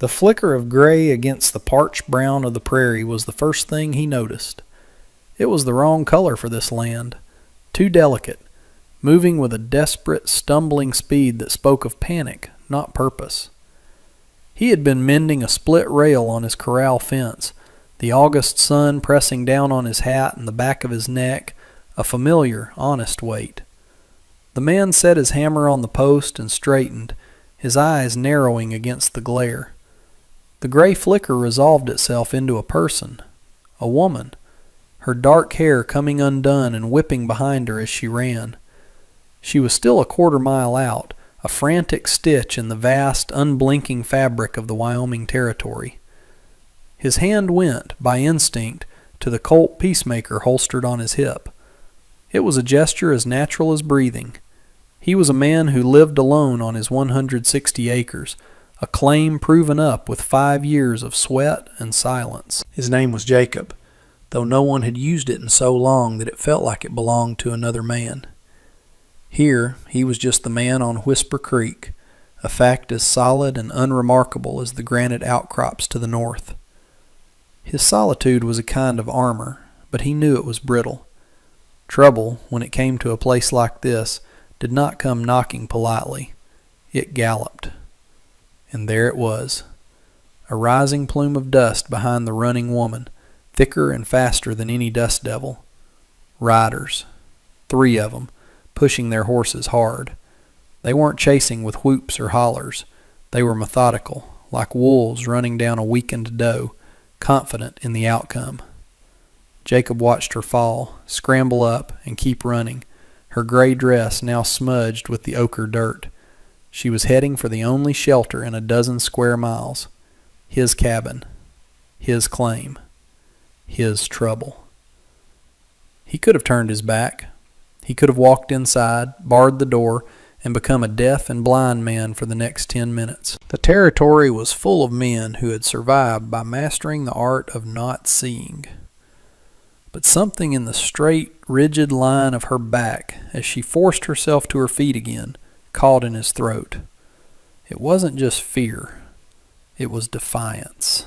The flicker of gray against the parched brown of the prairie was the first thing he noticed. It was the wrong color for this land, too delicate, moving with a desperate, stumbling speed that spoke of panic, not purpose. He had been mending a split rail on his corral fence, the August sun pressing down on his hat and the back of his neck, a familiar, honest weight. The man set his hammer on the post and straightened, his eyes narrowing against the glare. The gray flicker resolved itself into a person, a woman, her dark hair coming undone and whipping behind her as she ran. She was still a quarter-mile out, a frantic stitch in the vast, unblinking fabric of the Wyoming Territory. His hand went, by instinct, to the Colt Peacemaker holstered on his hip. It was a gesture as natural as breathing. He was a man who lived alone on his 160 acres, a claim proven up with 5 years of sweat and silence. His name was Jacob, though no one had used it in so long that it felt like it belonged to another man. Here he was just the man on Whisper Creek, a fact as solid and unremarkable as the granite outcrops to the north. His solitude was a kind of armor, but he knew it was brittle. Trouble, when it came to a place like this, did not come knocking politely. It galloped. And there it was, a rising plume of dust behind the running woman, thicker and faster than any dust devil. Riders, 3 of them, pushing their horses hard. They weren't chasing with whoops or hollers. They were methodical, like wolves running down a weakened doe, confident in the outcome. Jacob watched her fall, scramble up, and keep running, her gray dress now smudged with the ochre dirt. She was heading for the only shelter in a dozen square miles. His cabin. His claim. His trouble. He could have turned his back. He could have walked inside, barred the door, and become a deaf and blind man for the next 10 minutes. The territory was full of men who had survived by mastering the art of not seeing. But something in the straight, rigid line of her back, as she forced herself to her feet again, caught in his throat. It wasn't just fear. It was defiance.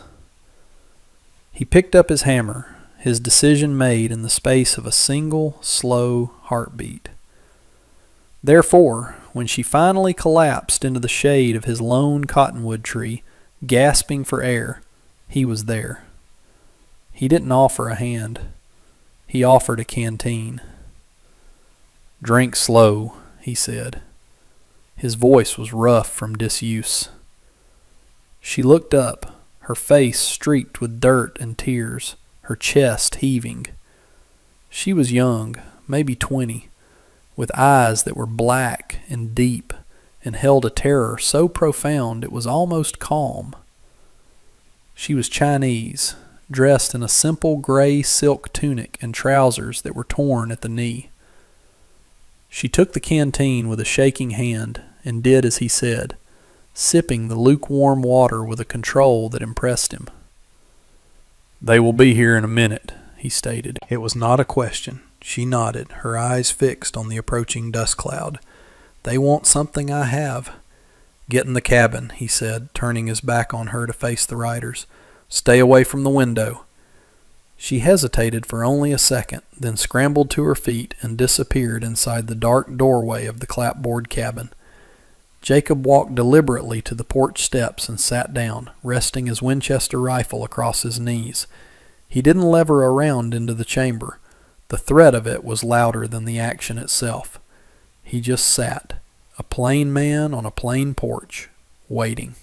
He picked up his hammer, his decision made in the space of a single, slow heartbeat. Therefore, when she finally collapsed into the shade of his lone cottonwood tree, gasping for air, he was there. He didn't offer a hand. He offered a canteen. "Drink slow," he said. His voice was rough from disuse. She looked up, her face streaked with dirt and tears, her chest heaving. She was young, maybe 20, with eyes that were black and deep and held a terror so profound it was almost calm. She was Chinese, dressed in a simple gray silk tunic and trousers that were torn at the knee. She took the canteen with a shaking hand and did as he said, sipping the lukewarm water with a control that impressed him. "They will be here in a minute," he stated. It was not a question. She nodded, her eyes fixed on the approaching dust cloud. "They want something I have." "Get in the cabin," he said, turning his back on her to face the riders. "Stay away from the window." She hesitated for only a second, then scrambled to her feet and disappeared inside the dark doorway of the clapboard cabin. Jacob walked deliberately to the porch steps and sat down, resting his Winchester rifle across his knees. He didn't lever around into the chamber. The threat of it was louder than the action itself. He just sat, a plain man on a plain porch, waiting.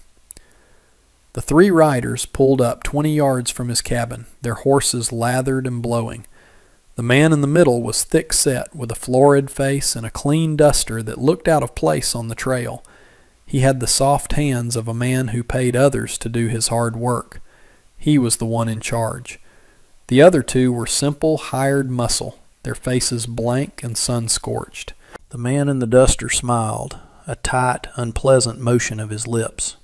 The 3 riders pulled up 20 yards from his cabin, their horses lathered and blowing. The man in the middle was thick-set, with a florid face and a clean duster that looked out of place on the trail. He had the soft hands of a man who paid others to do his hard work. He was the one in charge. The other 2 were simple, hired muscle, their faces blank and sun-scorched. The man in the duster smiled, a tight, unpleasant motion of his lips.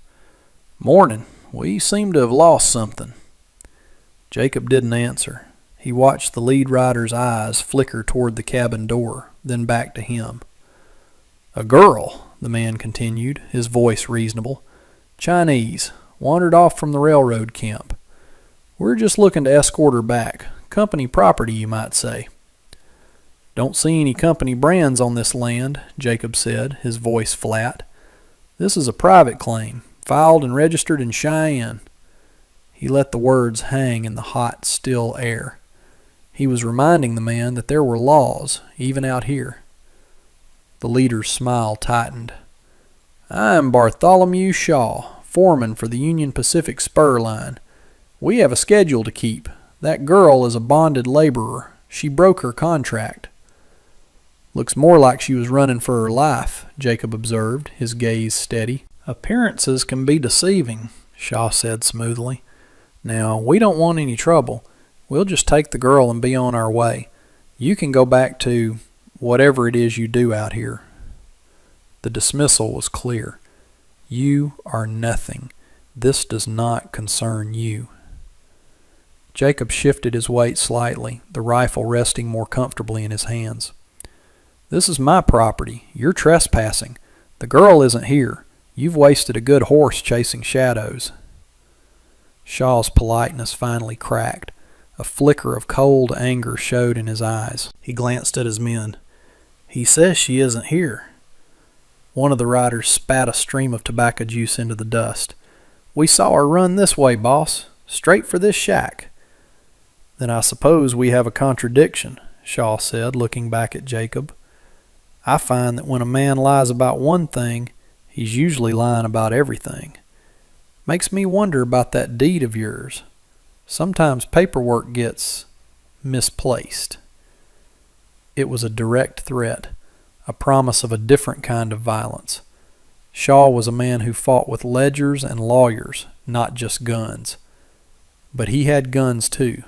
"Morning. We seem to have lost something." Jacob didn't answer. He watched the lead rider's eyes flicker toward the cabin door, then back to him. "A girl," the man continued, his voice reasonable. "Chinese, Wandered off from the railroad camp. We're just looking to escort her back. Company property, you might say." "Don't see any company brands on this land," Jacob said, his voice flat. "This is a private claim, filed and registered in Cheyenne." He let the words hang in the hot, still air. He was reminding the man that there were laws, even out here. The leader's smile tightened. "I'm Bartholomew Shaw, foreman for the Union Pacific Spur Line. We have a schedule to keep. That girl is a bonded laborer. She broke her contract." "Looks more like she was running for her life," Jacob observed, his gaze steady. "Appearances can be deceiving," Shaw said smoothly. "Now, we don't want any trouble. We'll just take the girl and be on our way. You can go back to whatever it is you do out here." The dismissal was clear. "You are nothing. This does not concern you." Jacob shifted his weight slightly, the rifle resting more comfortably in his hands. "This is my property. You're trespassing. The girl isn't here. You've wasted a good horse chasing shadows." Shaw's politeness finally cracked. A flicker of cold anger showed in his eyes. He glanced at his men. "He says she isn't here." One of the riders spat a stream of tobacco juice into the dust. "We saw her run this way, boss. Straight for this shack." "Then I suppose we have a contradiction," Shaw said, looking back at Jacob. "I find that when a man lies about one thing, he's usually lying about everything. Makes me wonder about that deed of yours. Sometimes paperwork gets misplaced." It was a direct threat, a promise of a different kind of violence. Shaw was a man who fought with ledgers and lawyers, not just guns. But he had guns too.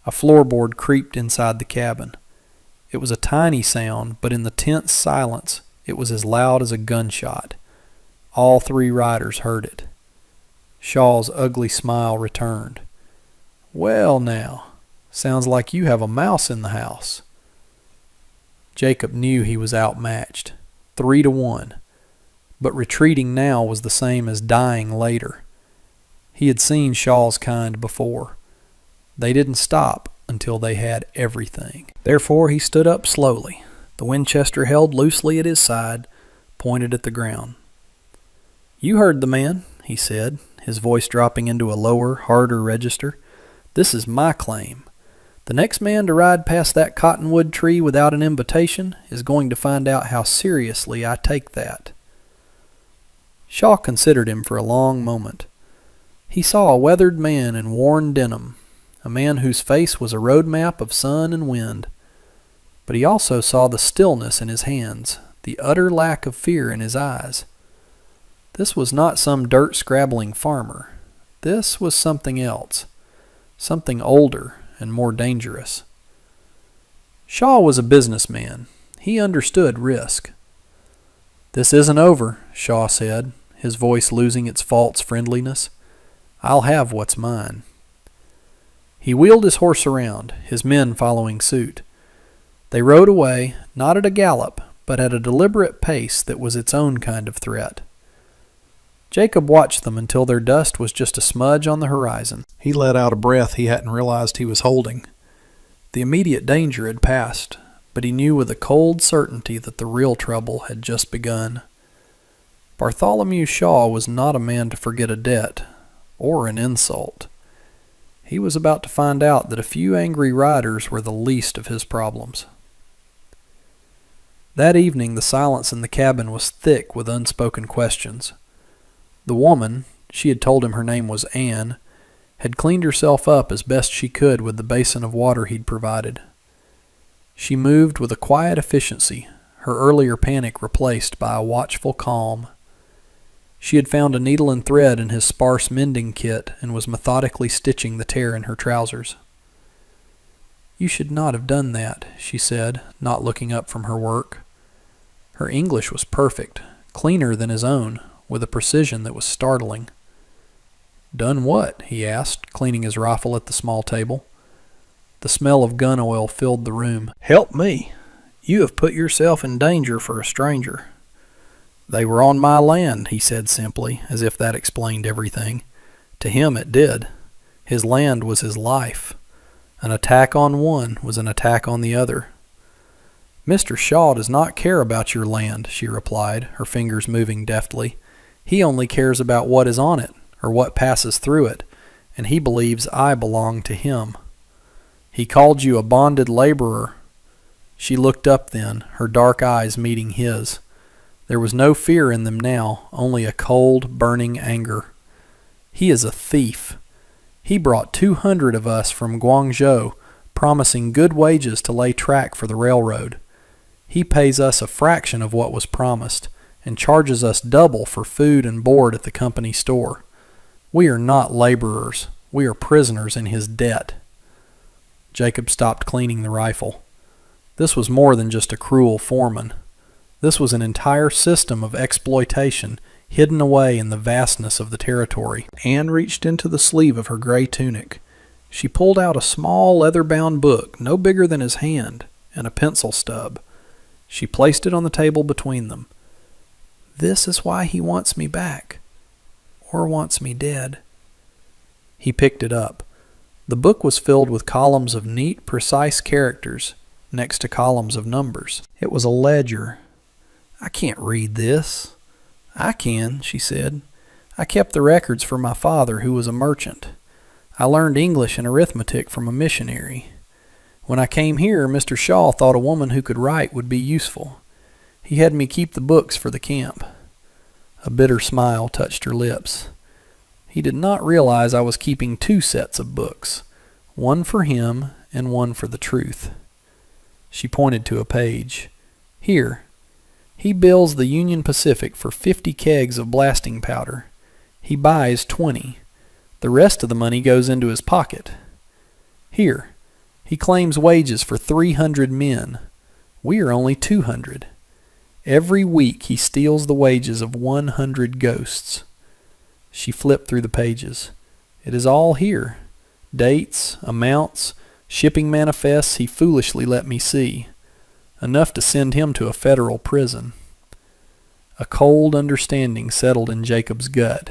A floorboard creaked inside the cabin. It was a tiny sound, but in the tense silence, it was as loud as a gunshot. All three riders heard it. Shaw's ugly smile returned. "Well now, sounds like you have a mouse in the house." Jacob knew he was outmatched, 3-1, but retreating now was the same as dying later. He had seen Shaw's kind before. They didn't stop until they had everything. Therefore he stood up slowly, the Winchester held loosely at his side, pointed at the ground. "You heard the man," he said, his voice dropping into a lower, harder register. "This is my claim. The next man to ride past that cottonwood tree without an invitation is going to find out how seriously I take that." Shaw considered him for a long moment. He saw a weathered man in worn denim, a man whose face was a road map of sun and wind. But he also saw the stillness in his hands, the utter lack of fear in his eyes. This was not some dirt-scrabbling farmer. This was something else, something older and more dangerous. Shaw was a businessman. He understood risk. "This isn't over," Shaw said, his voice losing its false friendliness. "I'll have what's mine." He wheeled his horse around, his men following suit. They rode away, not at a gallop, but at a deliberate pace that was its own kind of threat. Jacob watched them until their dust was just a smudge on the horizon. He let out a breath he hadn't realized he was holding. The immediate danger had passed, but he knew with a cold certainty that the real trouble had just begun. Bartholomew Shaw was not a man to forget a debt, or an insult. He was about to find out that a few angry riders were the least of his problems. That evening the silence in the cabin was thick with unspoken questions. The woman, she had told him her name was Anne, had cleaned herself up as best she could with the basin of water he'd provided. She moved with a quiet efficiency, her earlier panic replaced by a watchful calm. She had found a needle and thread in his sparse mending kit and was methodically stitching the tear in her trousers. "You should not have done that," she said, not looking up from her work. Her English was perfect, cleaner than his own, with a precision that was startling. "Done what?" he asked, cleaning his rifle at the small table. The smell of gun oil filled the room. "Help me. You have put yourself in danger for a stranger." "They were on my land," he said simply, as if that explained everything. To him it did. His land was his life. An attack on one was an attack on the other. "Mr. Shaw does not care about your land," she replied, her fingers moving deftly. "He only cares about what is on it, or what passes through it, and he believes I belong to him." "He called you a bonded laborer." She looked up then, her dark eyes meeting his. There was no fear in them now, only a cold, burning anger. "He is a thief. He brought 200 of us from Guangzhou, promising good wages to lay track for the railroad. He pays us a fraction of what was promised, and charges us double for food and board at the company store. We are not laborers. We are prisoners in his debt." Jacob stopped cleaning the rifle. This was more than just a cruel foreman. This was an entire system of exploitation hidden away in the vastness of the territory. Anne reached into the sleeve of her gray tunic. She pulled out a small leather-bound book, no bigger than his hand, and a pencil stub. She placed it on the table between them. "This is why he wants me back. Or wants me dead." He picked it up. The book was filled with columns of neat, precise characters, next to columns of numbers. It was a ledger. "I can't read this." "I can," she said. "I kept the records for my father, who was a merchant. I learned English and arithmetic from a missionary. When I came here, Mr. Shaw thought a woman who could write would be useful. He had me keep the books for the camp." A bitter smile touched her lips. "He did not realize I was keeping 2 sets of books, one for him and one for the truth." She pointed to a page. "Here. He bills the Union Pacific for 50 kegs of blasting powder. He buys 20. The rest of the money goes into his pocket. Here. He claims wages for 300 men. We are only 200. Every week he steals the wages of 100 ghosts." She flipped through the pages. "It is all here. Dates, amounts, shipping manifests he foolishly let me see. Enough to send him to a federal prison." A cold understanding settled in Jacob's gut.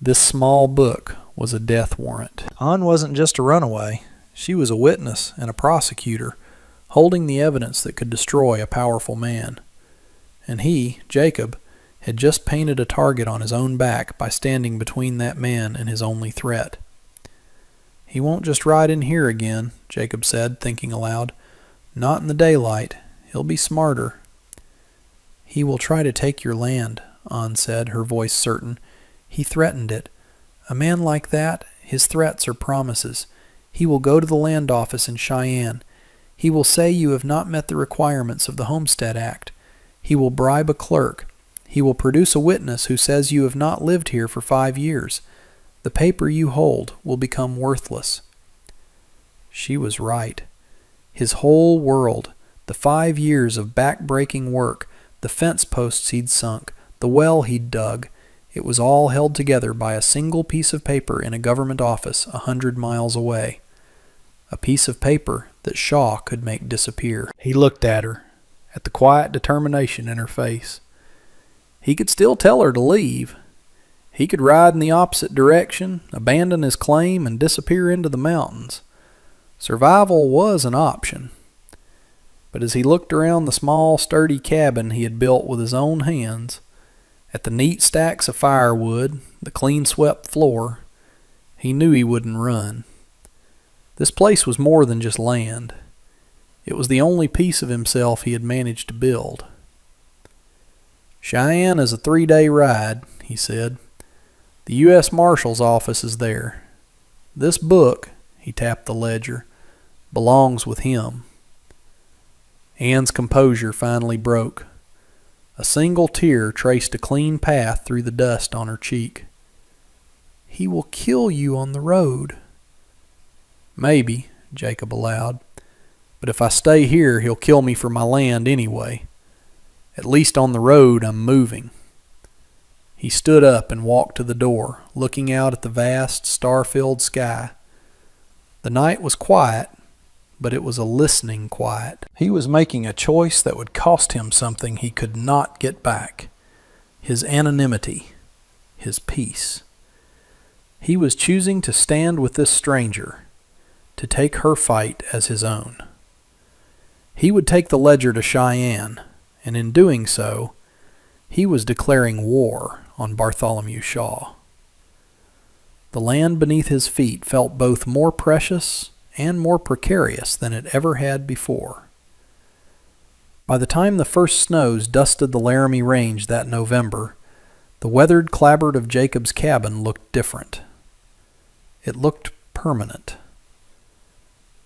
This small book was a death warrant. Anne wasn't just a runaway. She was a witness and a prosecutor, holding the evidence that could destroy a powerful man. And he, Jacob, had just painted a target on his own back by standing between that man and his only threat. "He won't just ride in here again," Jacob said, thinking aloud. "Not in the daylight. He'll be smarter." "He will try to take your land," Anne said, her voice certain. "He threatened it. A man like that, his threats are promises. He will go to the land office in Cheyenne. He will say you have not met the requirements of the Homestead Act. He will bribe a clerk. He will produce a witness who says you have not lived here for 5 years. The paper you hold will become worthless." She was right. His whole world, the 5 years of back-breaking work, the fence posts he'd sunk, the well he'd dug, it was all held together by a single piece of paper in a government office 100 miles away. A piece of paper that Shaw could make disappear. He looked at her, at the quiet determination in her face. He could still tell her to leave. He could ride in the opposite direction, abandon his claim, and disappear into the mountains. Survival was an option. But as he looked around the small, sturdy cabin he had built with his own hands, at the neat stacks of firewood, the clean-swept floor, he knew he wouldn't run. This place was more than just land. It was the only piece of himself he had managed to build. "Cheyenne is a 3-day ride," he said. "The U.S. Marshal's office is there. This book," he tapped the ledger, "belongs with him." Anne's composure finally broke. A single tear traced a clean path through the dust on her cheek. "He will kill you on the road." "Maybe," Jacob allowed. "But if I stay here, he'll kill me for my land anyway. At least on the road I'm moving." He stood up and walked to the door, looking out at the vast, star-filled sky. The night was quiet, but it was a listening quiet. He was making a choice that would cost him something he could not get back. his anonymity, his peace. He was choosing to stand with this stranger, to take her fight as his own. He would take the ledger to Cheyenne, and in doing so, he was declaring war on Bartholomew Shaw. The land beneath his feet felt both more precious and more precarious than it ever had before. By the time the first snows dusted the Laramie Range that November, the weathered clapboard of Jacob's cabin looked different. It looked permanent.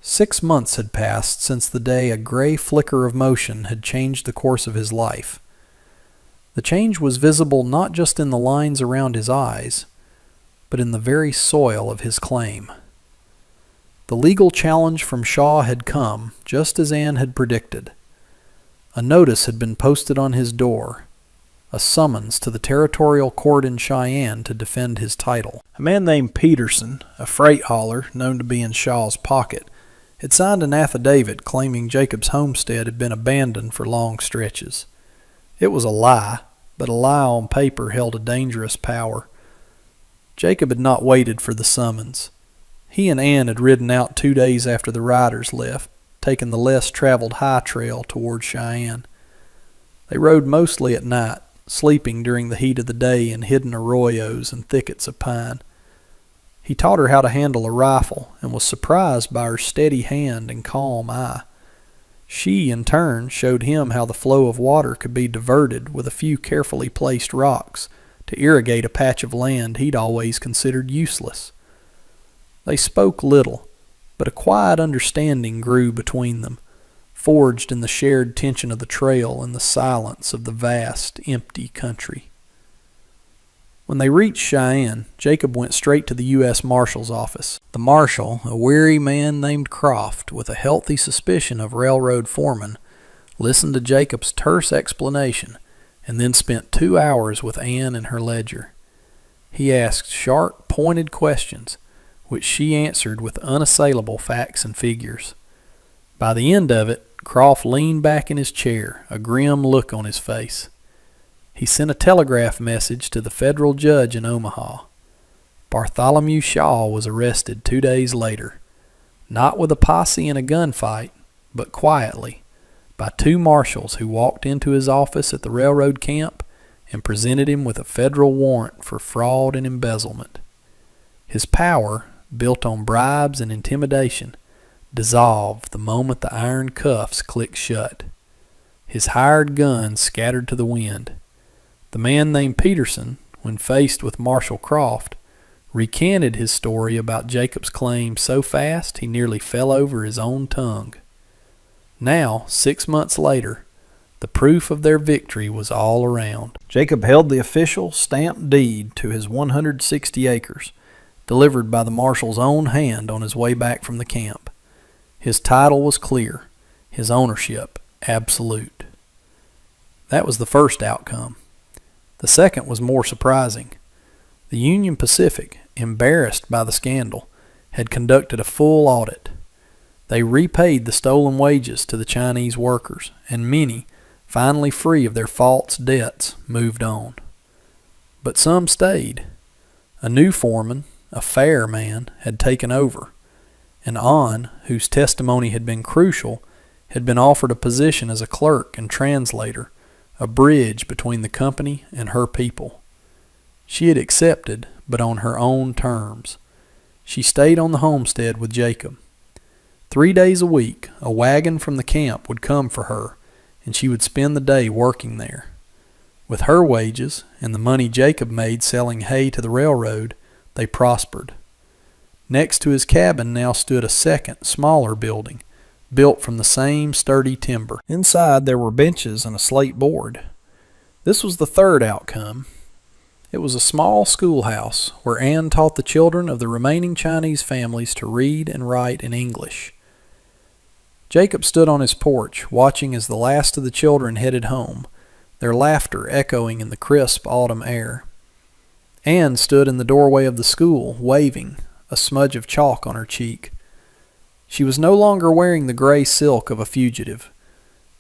6 months had passed since the day a gray flicker of motion had changed the course of his life. The change was visible not just in the lines around his eyes, but in the very soil of his claim. The legal challenge from Shaw had come, just as Anne had predicted. A notice had been posted on his door, a summons to the territorial court in Cheyenne to defend his title. A man named Peterson, a freight hauler known to be in Shaw's pocket, had signed an affidavit claiming Jacob's homestead had been abandoned for long stretches. It was a lie, but a lie on paper held a dangerous power. Jacob had not waited for the summons. He and Anne had ridden out 2 days after the riders left, taking the less traveled high trail toward Cheyenne. They rode mostly at night, sleeping during the heat of the day in hidden arroyos and thickets of pine. He taught her how to handle a rifle and was surprised by her steady hand and calm eye. She, in turn, showed him how the flow of water could be diverted with a few carefully placed rocks to irrigate a patch of land he'd always considered useless. They spoke little, but a quiet understanding grew between them, forged in the shared tension of the trail and the silence of the vast, empty country. When they reached Cheyenne, Jacob went straight to the U.S. Marshal's office. The marshal, a weary man named Croft, with a healthy suspicion of railroad foreman, listened to Jacob's terse explanation and then spent 2 hours with Anne and her ledger. He asked sharp, pointed questions, which she answered with unassailable facts and figures. By the end of it, Croft leaned back in his chair, a grim look on his face. He sent a telegraph message to the federal judge in Omaha. Bartholomew Shaw was arrested 2 days later, not with a posse and a gunfight, but quietly, by 2 marshals who walked into his office at the railroad camp and presented him with a federal warrant for fraud and embezzlement. His power, built on bribes and intimidation, dissolved the moment the iron cuffs clicked shut. His hired guns scattered to the wind. The man named Peterson, when faced with Marshal Croft, recanted his story about Jacob's claim so fast he nearly fell over his own tongue. Now, 6 months later, the proof of their victory was all around. Jacob held the official stamped deed to his 160 acres, delivered by the marshal's own hand on his way back from the camp. His title was clear, his ownership absolute. That was the first outcome. The second was more surprising. The Union Pacific, embarrassed by the scandal, had conducted a full audit. They repaid the stolen wages to the Chinese workers, and many, finally free of their false debts, moved on. But some stayed. A new foreman, a fair man, had taken over, and An, whose testimony had been crucial, had been offered a position as a clerk and translator, a bridge between the company and her people. She had accepted, but on her own terms. She stayed on the homestead with Jacob. 3 days a week, a wagon from the camp would come for her, and she would spend the day working there. With her wages and the money Jacob made selling hay to the railroad, they prospered. Next to his cabin now stood a second, smaller building, built from the same sturdy timber. Inside there were benches and a slate board. This was the third outcome. It was a small schoolhouse where Anne taught the children of the remaining Chinese families to read and write in English. Jacob stood on his porch, watching as the last of the children headed home, their laughter echoing in the crisp autumn air. Anne stood in the doorway of the school, waving, a smudge of chalk on her cheek. She was no longer wearing the gray silk of a fugitive.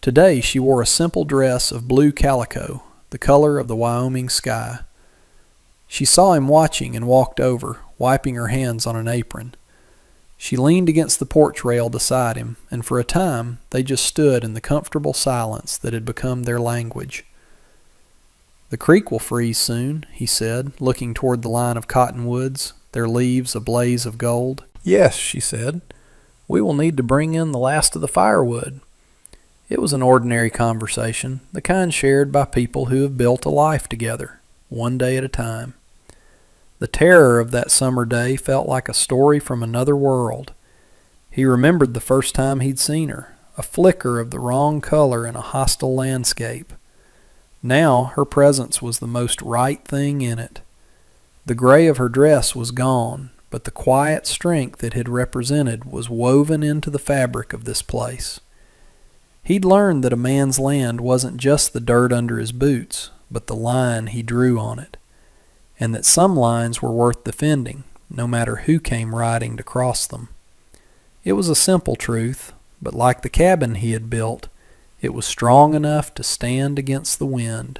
Today she wore a simple dress of blue calico, the color of the Wyoming sky. She saw him watching and walked over, wiping her hands on an apron. She leaned against the porch rail beside him, and for a time they just stood in the comfortable silence that had become their language. "The creek will freeze soon," he said, looking toward the line of cottonwoods, their leaves a blaze of gold. "Yes," she said. "We will need to bring in the last of the firewood." It was an ordinary conversation, the kind shared by people who have built a life together, one day at a time. The terror of that summer day felt like a story from another world. He remembered the first time he'd seen her, a flicker of the wrong color in a hostile landscape. Now her presence was the most right thing in it. The gray of her dress was gone, but the quiet strength it had represented was woven into the fabric of this place. He'd learned that a man's land wasn't just the dirt under his boots, but the line he drew on it, and that some lines were worth defending, no matter who came riding to cross them. It was a simple truth, but like the cabin he had built, it was strong enough to stand against the wind.